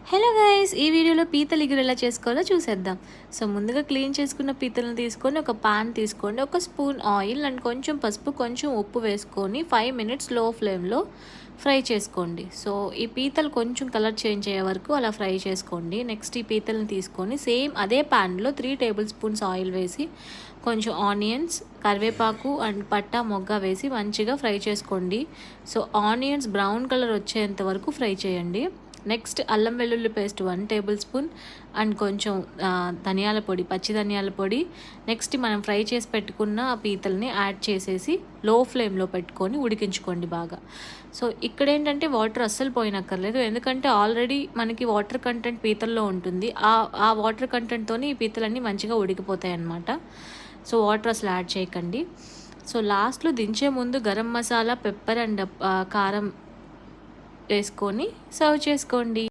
Hello guys, ఈ వీడియోలో పీతలు ఇగురు ఎలా చేసుకోవాలో చూసేద్దాం. సో ముందుగా క్లీన్ చేసుకున్న పీతలను తీసుకొని ఒక పాన్ తీసుకోండి. ఒక స్పూన్ ఆయిల్ అండ్ కొంచెం పసుపు, కొంచెం ఉప్పు వేసుకొని 5 మినిట్స్ లో ఫ్లేమ్లో ఫ్రై చేసుకోండి. సో ఈ పీతలు కొంచెం కలర్ చేంజ్ అయ్యే వరకు అలా ఫ్రై చేసుకోండి. నెక్స్ట్ ఈ పీతలను తీసుకొని సేమ్ అదే ప్యాన్లో 3 టేబుల్ స్పూన్స్ ఆయిల్ వేసి కొంచెం ఆనియన్స్, కరివేపాకు అండ్ పట్టా మొగ్గ వేసి మంచిగా ఫ్రై చేసుకోండి. సో ఆనియన్స్ బ్రౌన్ కలర్ వచ్చేంత వరకు ఫ్రై చేయండి. నెక్స్ట్ అల్లం వెల్లుల్లి పేస్ట్ 1 టేబుల్ స్పూన్ అండ్ కొంచెం ధనియాల పొడి, పచ్చి ధనియాల పొడి. నెక్స్ట్ మనం ఫ్రై చేసి పెట్టుకున్న ఆ పీతల్ని యాడ్ చేసేసి లో ఫ్లేమ్లో పెట్టుకొని ఉడికించుకోండి బాగా. సో ఇక్కడ ఏంటంటే వాటర్ అస్సలు పోయినక్కర్లేదు, ఎందుకంటే ఆల్రెడీ మనకి వాటర్ కంటెంట్ పీతల్లో ఉంటుంది. ఆ వాటర్ కంటెంట్తోని ఈ పీతలన్నీ మంచిగా ఉడికిపోతాయి అన్నమాట. సో వాటర్ అసలు యాడ్ చేయకండి. సో లాస్ట్లో దించే ముందు గరం మసాలా, పెప్పర్ అండ్ కారం వేసుకొని సర్వ్ చేసుకోండి.